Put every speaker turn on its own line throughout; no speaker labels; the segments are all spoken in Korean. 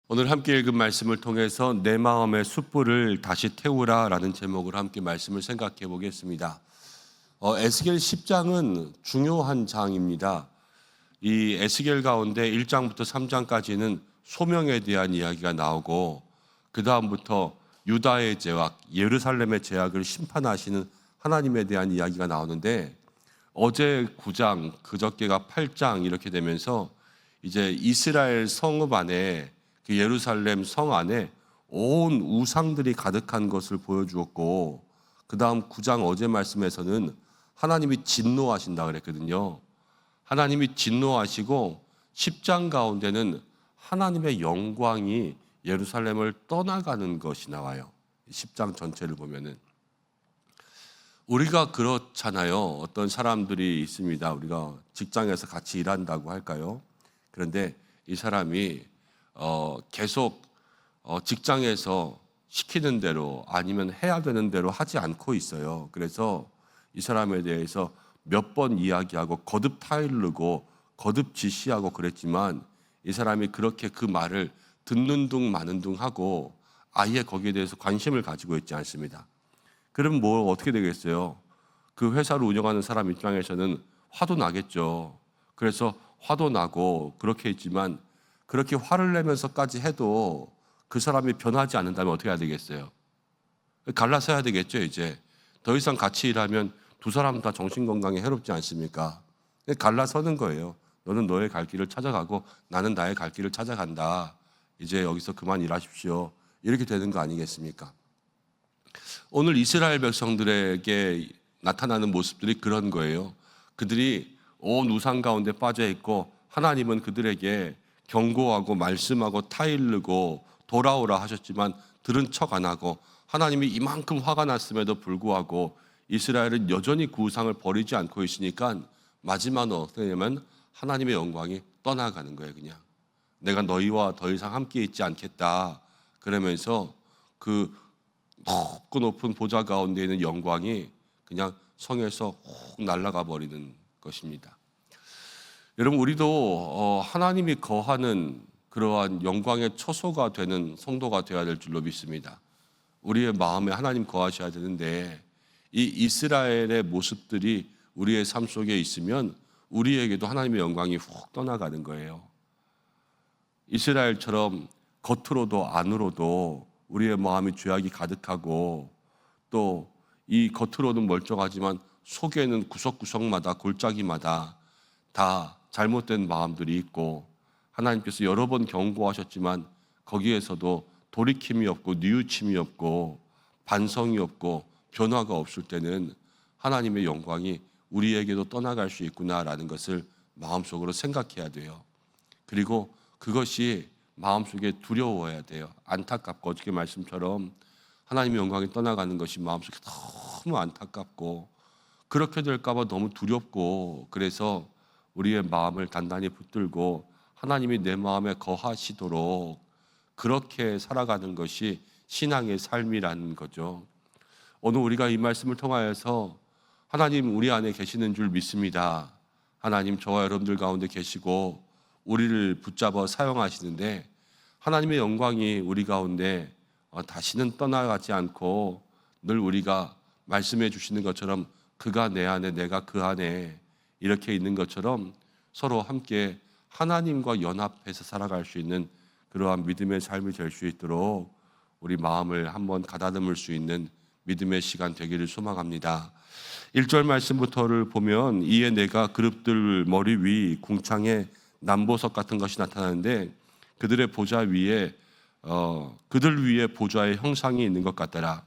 오늘 함께 읽은 말씀을 통해서 내 마음의 숯불을 다시 태우라 라는 제목으로 함께 말씀을 생각해 보겠습니다. 에스겔 10장은 중요한 장입니다. 이 에스겔 가운데 1장부터 3장까지는 소명에 대한 이야기가 나오고, 그 다음부터 유다의 죄악, 예루살렘의 죄악을 심판하시는 하나님에 대한 이야기가 나오는데, 어제 9장, 그저께가 8장 이렇게 되면서 이제 이스라엘 성읍 안에, 그 예루살렘 성 안에 온 우상들이 가득한 것을 보여주었고, 그 다음 9장 어제 말씀에서는 하나님이 진노하신다 그랬거든요. 하나님이 진노하시고 10장 가운데는 하나님의 영광이 예루살렘을 떠나가는 것이 나와요. 10장 전체를 보면은 우리가 그렇잖아요. 어떤 사람들이 있습니다. 우리가 직장에서 같이 일한다고 할까요? 그런데 이 사람이 계속 직장에서 시키는 대로 아니면 해야 되는 대로 하지 않고 있어요. 그래서 이 사람에 대해서 몇 번 이야기하고 거듭 타일르고 거듭 지시하고 그랬지만, 이 사람이 그렇게 그 말을 듣는 둥 마는 둥 하고 아예 거기에 대해서 관심을 가지고 있지 않습니다. 그럼 뭐 어떻게 되겠어요? 그 회사를 운영하는 사람 입장에서는 화도 나겠죠. 그래서 화도 나고 그렇게 있지만, 그렇게 화를 내면서까지 해도 그 사람이 변하지 않는다면 어떻게 해야 되겠어요? 갈라서야 되겠죠. 이제 더 이상 같이 일하면 두 사람 다 정신건강에 해롭지 않습니까? 갈라서는 거예요. 너는 너의 갈 길을 찾아가고 나는 나의 갈 길을 찾아간다. 이제 여기서 그만 일하십시오. 이렇게 되는 거 아니겠습니까? 오늘 이스라엘 백성들에게 나타나는 모습들이 그런 거예요. 그들이 온 우상 가운데 빠져 있고, 하나님은 그들에게 경고하고 말씀하고 타일르고 돌아오라 하셨지만 들은 척 안 하고, 하나님이 이만큼 화가 났음에도 불구하고 이스라엘은 여전히 그 우상을 버리지 않고 있으니까 마지막은 어떻게 되냐면 하나님의 영광이 떠나가는 거예요. 그냥 내가 너희와 더 이상 함께 있지 않겠다 그러면서 그 높고 높은 보좌 가운데 있는 영광이 그냥 성에서 훅 날아가 버리는 것입니다. 여러분, 우리도 하나님이 거하는 그러한 영광의 처소가 되는 성도가 되어야 될 줄로 믿습니다. 우리의 마음에 하나님 거하셔야 되는데, 이 이스라엘의 모습들이 우리의 삶 속에 있으면 우리에게도 하나님의 영광이 훅 떠나가는 거예요. 이스라엘처럼 겉으로도 안으로도 우리의 마음이 죄악이 가득하고, 또 이 겉으로는 멀쩡하지만 속에는 구석구석마다 골짜기마다 다 잘못된 마음들이 있고, 하나님께서 여러 번 경고하셨지만 거기에서도 돌이킴이 없고 뉘우침이 없고 반성이 없고 변화가 없을 때는 하나님의 영광이 우리에게도 떠나갈 수 있구나라는 것을 마음속으로 생각해야 돼요. 그리고 그것이 마음속에 두려워야 돼요. 안타깝고, 어저께 말씀처럼 하나님의 영광이 떠나가는 것이 마음속에 너무 안타깝고, 그렇게 될까 봐 너무 두렵고, 그래서 우리의 마음을 단단히 붙들고 하나님이 내 마음에 거하시도록 그렇게 살아가는 것이 신앙의 삶이라는 거죠. 오늘 우리가 이 말씀을 통하여서 하나님 우리 안에 계시는 줄 믿습니다. 하나님 저와 여러분들 가운데 계시고 우리를 붙잡아 사용하시는데, 하나님의 영광이 우리 가운데 다시는 떠나가지 않고 늘 우리가 말씀해 주시는 것처럼 그가 내 안에 내가 그 안에 이렇게 있는 것처럼 서로 함께 하나님과 연합해서 살아갈 수 있는 그러한 믿음의 삶이 될 수 있도록 우리 마음을 한번 가다듬을 수 있는 믿음의 시간 되기를 소망합니다. 1절 말씀부터를 보면, 이에 내가 그룹들 머리 위 궁창에 남보석 같은 것이 나타나는데, 그들의 보좌 위에 그들 위에 보좌의 형상이 있는 것 같더라.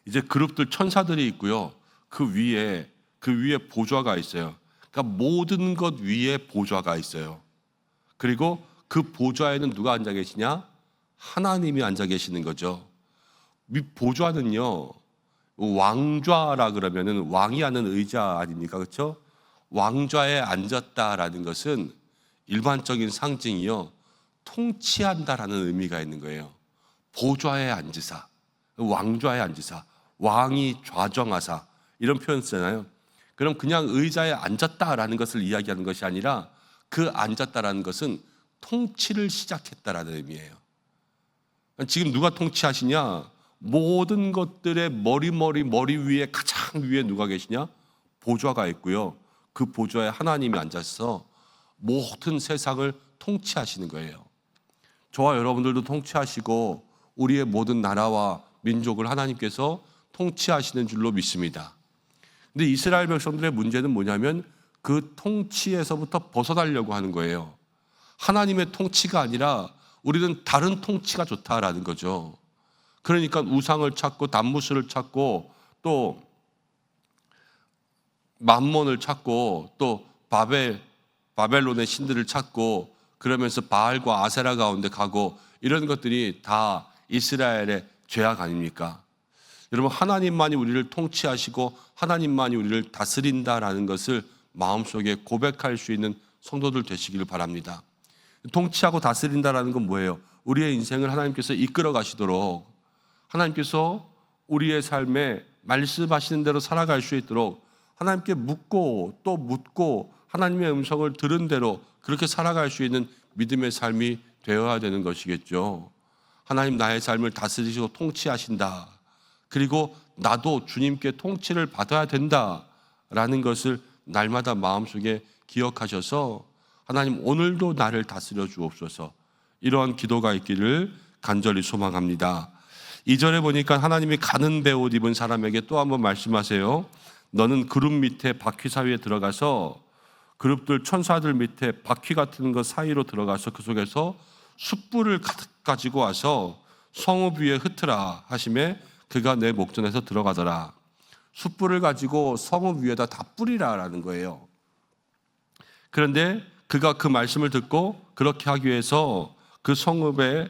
이제 그룹들 천사들이 있고요. 그 위에 보좌가 있어요. 그러니까 모든 것 위에 보좌가 있어요. 그리고 그 보좌에는 누가 앉아 계시냐? 하나님이 앉아 계시는 거죠. 이 보좌는요, 왕좌라 그러면은 왕이 하는 의자 아닙니까? 그렇죠? 왕좌에 앉았다라는 것은 일반적인 상징이요, 통치한다라는 의미가 있는 거예요. 보좌에 앉으사, 왕좌에 앉으사, 왕이 좌정하사, 이런 표현 쓰잖아요. 그럼 그냥 의자에 앉았다라는 것을 이야기하는 것이 아니라, 그 앉았다라는 것은 통치를 시작했다라는 의미예요. 지금 누가 통치하시냐? 모든 것들의 머리 위에 가장 위에 누가 계시냐? 보좌가 있고요. 그 보좌에 하나님이 앉아서 모든 세상을 통치하시는 거예요. 저와 여러분들도 통치하시고 우리의 모든 나라와 민족을 하나님께서 통치하시는 줄로 믿습니다. 근데 이스라엘 백성들의 문제는 뭐냐면 그 통치에서부터 벗어나려고 하는 거예요. 하나님의 통치가 아니라 우리는 다른 통치가 좋다라는 거죠. 그러니까 우상을 찾고 단무스를 찾고 또 맘몬을 찾고 또 바벨론의 신들을 찾고 그러면서 바알과 아세라 가운데 가고 이런 것들이 다 이스라엘의 죄악 아닙니까? 여러분, 하나님만이 우리를 통치하시고 하나님만이 우리를 다스린다라는 것을 마음속에 고백할 수 있는 성도들 되시기를 바랍니다. 통치하고 다스린다라는 건 뭐예요? 우리의 인생을 하나님께서 이끌어 가시도록 하나님께서 우리의 삶에 말씀하시는 대로 살아갈 수 있도록 하나님께 묻고 또 묻고 하나님의 음성을 들은 대로 그렇게 살아갈 수 있는 믿음의 삶이 되어야 되는 것이겠죠. 하나님 나의 삶을 다스리시고 통치하신다. 그리고 나도 주님께 통치를 받아야 된다라는 것을 날마다 마음속에 기억하셔서 하나님 오늘도 나를 다스려 주옵소서, 이러한 기도가 있기를 간절히 소망합니다. 2절에 보니까 하나님이 가는 베옷 입은 사람에게 또 한번 말씀하세요. 너는 그룹 밑에 바퀴 사이에 들어가서 그룹들 천사들 밑에 바퀴 같은 것 사이로 들어가서 그 속에서 숯불을 가득 가지고 와서 성읍 위에 흩으라 하심에 그가 내 목전에서 들어가더라. 숯불을 가지고 성읍 위에다 다 뿌리라라는 거예요. 그런데 그가 그 말씀을 듣고 그렇게 하기 위해서 그 성읍에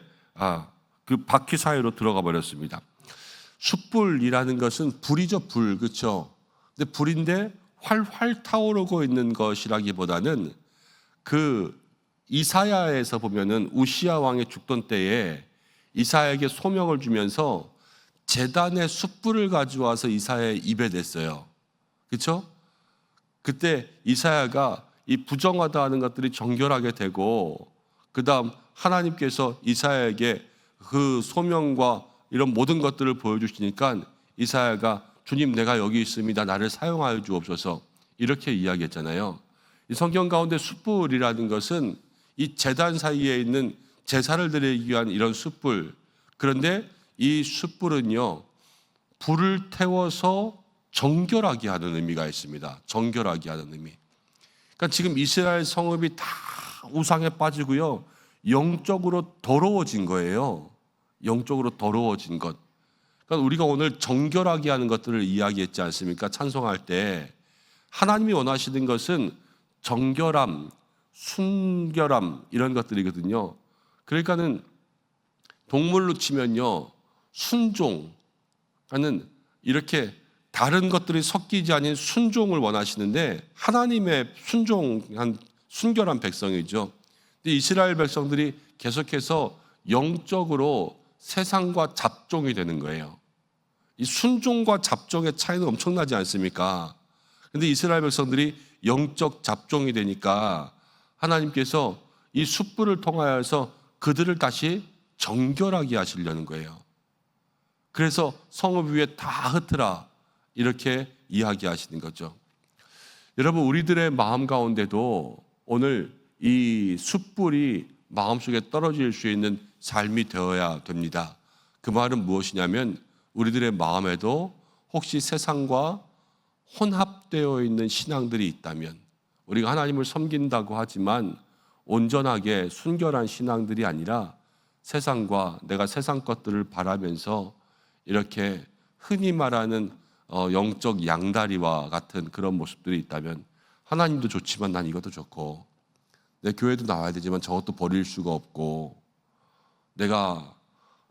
그 바퀴 사이로 들어가 버렸습니다. 숯불이라는 것은 불이죠, 불. 그렇죠? 근데 불인데 활활 타오르고 있는 것이라기보다는 그 이사야에서 보면은 우시야 왕이 죽던 때에 이사야에게 소명을 주면서 제단의 숯불을 가져와서 이사야의 입에 댔어요. 그렇죠? 그때 이사야가 이 부정하다 하는 것들이 정결하게 되고 그 다음 하나님께서 이사야에게 그 소명과 이런 모든 것들을 보여주시니까 이사야가 주님 내가 여기 있습니다. 나를 사용하여 주옵소서, 이렇게 이야기했잖아요. 이 성경 가운데 숯불이라는 것은 이 제단 사이에 있는 제사를 드리기 위한 이런 숯불. 그런데 이 숯불은요, 불을 태워서 정결하게 하는 의미가 있습니다. 정결하게 하는 의미. 그러니까 지금 이스라엘 성읍이 다 우상에 빠지고요, 영적으로 더러워진 거예요. 영적으로 더러워진 것. 그러니까 우리가 오늘 정결하게 하는 것들을 이야기했지 않습니까? 찬송할 때 하나님이 원하시는 것은 정결함, 순결함 이런 것들이거든요. 그러니까는 동물로 치면요, 순종, 하는 이렇게 다른 것들이 섞이지 않은 순종을 원하시는데 하나님의 순종한 순결한 백성이죠. 근데 이스라엘 백성들이 계속해서 영적으로 세상과 잡종이 되는 거예요. 이 순종과 잡종의 차이는 엄청나지 않습니까? 근데 이스라엘 백성들이 영적 잡종이 되니까 하나님께서 이 숯불을 통하여서 그들을 다시 정결하게 하시려는 거예요. 그래서 성읍 위에 다 흩으라 이렇게 이야기하시는 거죠. 여러분, 우리들의 마음 가운데도 오늘 이 숯불이 마음속에 떨어질 수 있는 삶이 되어야 됩니다. 그 말은 무엇이냐면 우리들의 마음에도 혹시 세상과 혼합되어 있는 신앙들이 있다면, 우리가 하나님을 섬긴다고 하지만 온전하게 순결한 신앙들이 아니라 세상과 내가 세상 것들을 바라면서 이렇게 흔히 말하는 영적 양다리와 같은 그런 모습들이 있다면, 하나님도 좋지만 난 이것도 좋고, 내 교회도 나와야 되지만 저것도 버릴 수가 없고, 내가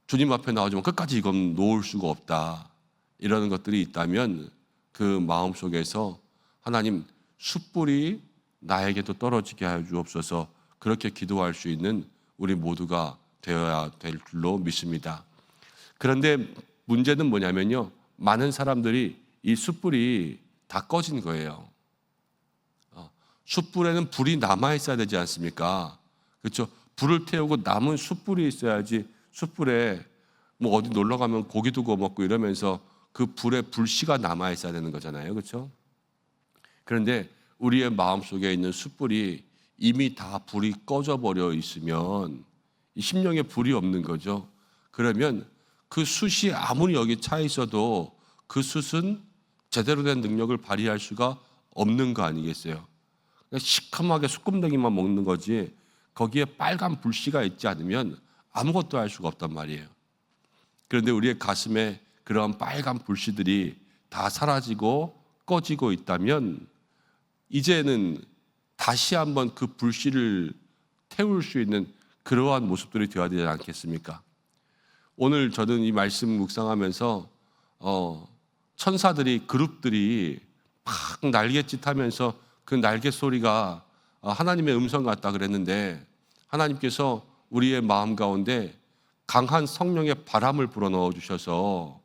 주님 앞에 나오지만 끝까지 이건 놓을 수가 없다, 이러는 것들이 있다면 그 마음속에서 하나님 숯불이 나에게도 떨어지게 하여 주옵소서, 그렇게 기도할 수 있는 우리 모두가 되어야 될 줄로 믿습니다. 그런데 문제는 뭐냐면요, 많은 사람들이 이 숯불이 다 꺼진 거예요. 숯불에는 불이 남아 있어야 되지 않습니까? 그렇죠? 불을 태우고 남은 숯불이 있어야지 숯불에 뭐 어디 놀러 가면 고기도 구워 먹고 이러면서 그 불에 불씨가 남아 있어야 되는 거잖아요. 그렇죠? 그런데 우리의 마음속에 있는 숯불이 이미 다 불이 꺼져 버려 있으면 이 심령에 불이 없는 거죠. 그러면 그 숯이 아무리 여기 차 있어도 그 숯은 제대로 된 능력을 발휘할 수가 없는 거 아니겠어요? 그냥 시커멓게 숯금덩이만 먹는 거지 거기에 빨간 불씨가 있지 않으면 아무것도 할 수가 없단 말이에요. 그런데 우리의 가슴에 그러한 빨간 불씨들이 다 사라지고 꺼지고 있다면 이제는 다시 한번 그 불씨를 태울 수 있는 그러한 모습들이 되어야 되지 않겠습니까? 오늘 저는 이 말씀 묵상하면서 천사들이 그룹들이 막 날갯짓하면서 그 날개 소리가 하나님의 음성 같다 그랬는데 하나님께서 우리의 마음 가운데 강한 성령의 바람을 불어넣어 주셔서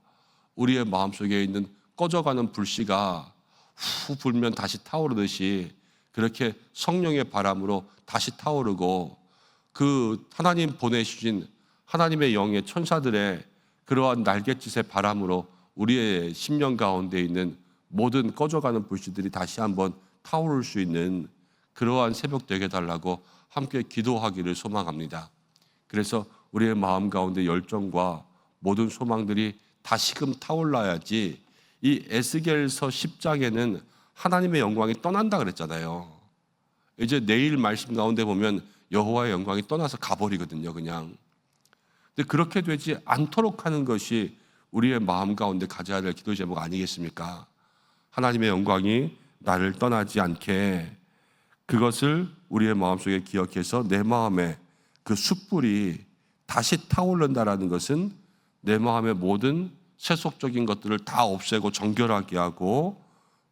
우리의 마음속에 있는 꺼져가는 불씨가 후 불면 다시 타오르듯이 그렇게 성령의 바람으로 다시 타오르고 그 하나님 보내주신 하나님의 영의 천사들의 그러한 날갯짓의 바람으로 우리의 심령 가운데 있는 모든 꺼져가는 불씨들이 다시 한번 타오를 수 있는 그러한 새벽 되게 달라고 함께 기도하기를 소망합니다. 그래서 우리의 마음 가운데 열정과 모든 소망들이 다시금 타올라야지 이 에스겔서 10장에는 하나님의 영광이 떠난다 그랬잖아요. 이제 내일 말씀 가운데 보면 여호와의 영광이 떠나서 가버리거든요, 그냥. 근데 그렇게 되지 않도록 하는 것이 우리의 마음 가운데 가져야 될 기도 제목 아니겠습니까? 하나님의 영광이 나를 떠나지 않게 그것을 우리의 마음속에 기억해서 내 마음에 그 숯불이 다시 타오른다라는 것은 내 마음의 모든 세속적인 것들을 다 없애고 정결하게 하고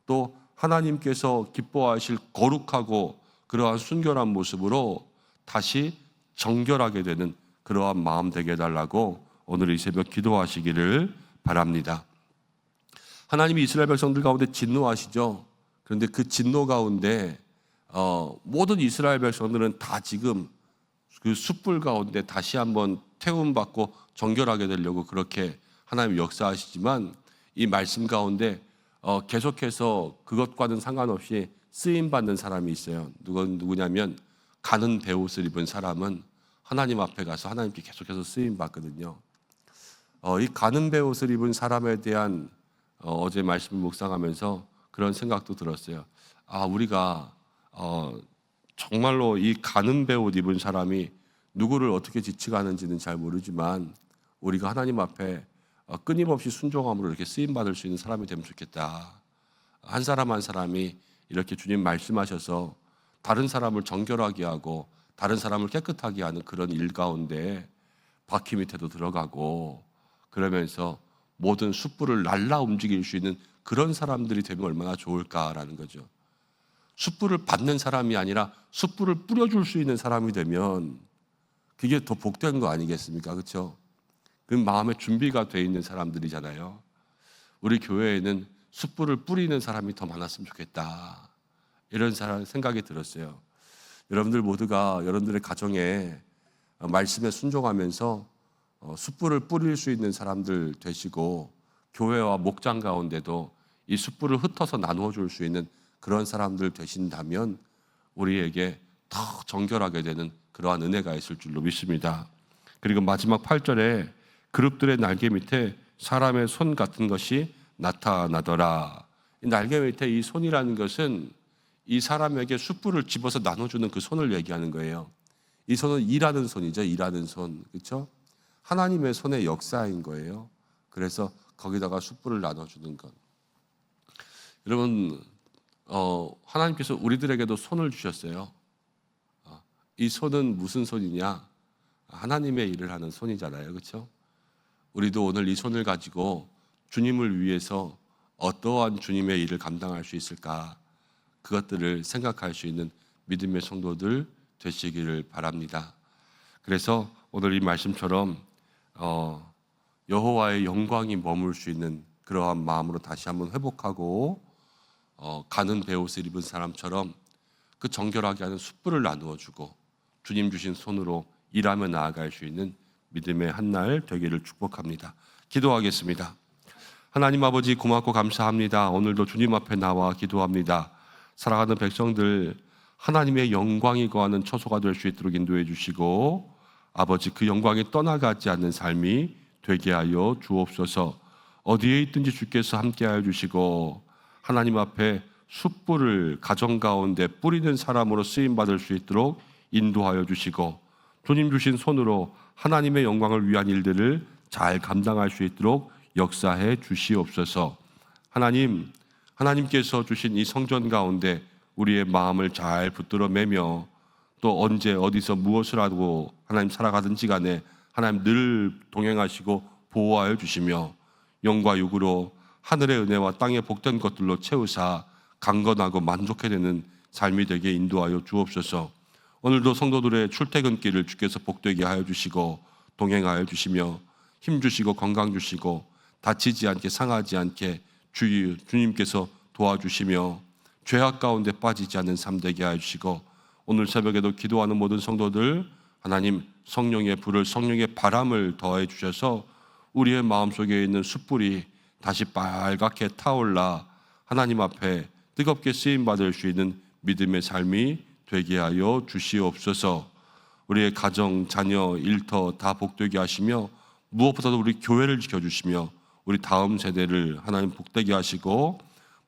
또 하나님께서 기뻐하실 거룩하고 그러한 순결한 모습으로 다시 정결하게 되는 그러한 마음 되게 해달라고 오늘 이 새벽 기도하시기를 바랍니다. 하나님이 이스라엘 백성들 가운데 진노하시죠. 그런데 그 진노 가운데 모든 이스라엘 백성들은 다 지금 그 숯불 가운데 다시 한번 태움받고 정결하게 되려고 그렇게 하나님 역사하시지만 이 말씀 가운데 계속해서 그것과는 상관없이 쓰임받는 사람이 있어요. 누구냐면 가는 베옷을 입은 사람은 하나님 앞에 가서 하나님께 계속해서 쓰임받거든요. 이 가는 베옷을 입은 사람에 대한 어제 말씀을 묵상하면서 그런 생각도 들었어요. 우리가 정말로 이 가는 베옷 입은 사람이 누구를 어떻게 지칭하는지는 잘 모르지만 우리가 하나님 앞에 끊임없이 순종함으로 이렇게 쓰임받을 수 있는 사람이 되면 좋겠다. 한 사람 한 사람이 이렇게 주님 말씀하셔서 다른 사람을 정결하게 하고 다른 사람을 깨끗하게 하는 그런 일 가운데 바퀴 밑에도 들어가고 그러면서 모든 숯불을 날라 움직일 수 있는 그런 사람들이 되면 얼마나 좋을까라는 거죠. 숯불을 받는 사람이 아니라 숯불을 뿌려줄 수 있는 사람이 되면 그게 더 복된 거 아니겠습니까? 그렇죠? 그 마음의 준비가 돼 있는 사람들이잖아요. 우리 교회에는 숯불을 뿌리는 사람이 더 많았으면 좋겠다. 이런 생각이 들었어요. 여러분들 모두가 여러분들의 가정에 말씀에 순종하면서 숯불을 뿌릴 수 있는 사람들 되시고 교회와 목장 가운데도 이 숯불을 흩어서 나누어 줄 수 있는 그런 사람들 되신다면 우리에게 더 정결하게 되는 그러한 은혜가 있을 줄로 믿습니다. 그리고 마지막 8절에 그룹들의 날개 밑에 사람의 손 같은 것이 나타나더라. 이 날개 밑에 이 손이라는 것은 이 사람에게 숯불을 집어서 나눠주는 그 손을 얘기하는 거예요. 이 손은 일하는 손이죠. 일하는 손. 그렇죠? 하나님의 손의 역사인 거예요. 그래서 거기다가 숯불을 나눠주는 것. 여러분, 하나님께서 우리들에게도 손을 주셨어요. 이 손은 무슨 손이냐? 하나님의 일을 하는 손이잖아요. 그렇죠? 우리도 오늘 이 손을 가지고 주님을 위해서 어떠한 주님의 일을 감당할 수 있을까? 그것들을 생각할 수 있는 믿음의 성도들 되시기를 바랍니다. 그래서 오늘 이 말씀처럼 여호와의 영광이 머물 수 있는 그러한 마음으로 다시 한번 회복하고 가는 베옷을 입은 사람처럼 그 정결하게 하는 숯불을 나누어 주고 주님 주신 손으로 일하며 나아갈 수 있는 믿음의 한 날 되기를 축복합니다. 기도하겠습니다. 하나님 아버지 고맙고 감사합니다. 오늘도 주님 앞에 나와 기도합니다. 살아가는 백성들 하나님의 영광이 거하는 처소가 될 수 있도록 인도해 주시고 아버지 그 영광이 떠나가지 않는 삶이 되게 하여 주옵소서. 어디에 있든지 주께서 함께하여 주시고 하나님 앞에 숯불을 가정 가운데 뿌리는 사람으로 쓰임받을 수 있도록 인도하여 주시고 주님 주신 손으로 하나님의 영광을 위한 일들을 잘 감당할 수 있도록 역사해 주시옵소서. 하나님께서 주신 이 성전 가운데 우리의 마음을 잘 붙들어 매며 또 언제 어디서 무엇을 하고 하나님 살아가든지 간에 하나님 늘 동행하시고 보호하여 주시며 영과 육으로 하늘의 은혜와 땅의 복된 것들로 채우사 강건하고 만족해 되는 삶이 되게 인도하여 주옵소서. 오늘도 성도들의 출퇴근길을 주께서 복되게 하여 주시고 동행하여 주시며 힘 주시고 건강 주시고 다치지 않게 상하지 않게 주님께서 도와주시며 죄악 가운데 빠지지 않는 삶 되게 하여 주시고 오늘 새벽에도 기도하는 모든 성도들 하나님 성령의 불을 성령의 바람을 더해 주셔서 우리의 마음속에 있는 숯불이 다시 빨갛게 타올라 하나님 앞에 뜨겁게 쓰임받을 수 있는 믿음의 삶이 되게 하여 주시옵소서. 우리의 가정, 자녀, 일터 다 복되게 하시며 무엇보다도 우리 교회를 지켜주시며 우리 다음 세대를 하나님 복되게 하시고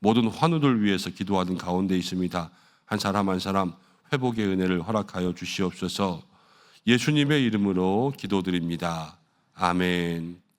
모든 환우들 위해서 기도하는 가운데 있습니다. 한 사람 한 사람 회복의 은혜를 허락하여 주시옵소서. 예수님의 이름으로 기도드립니다. 아멘.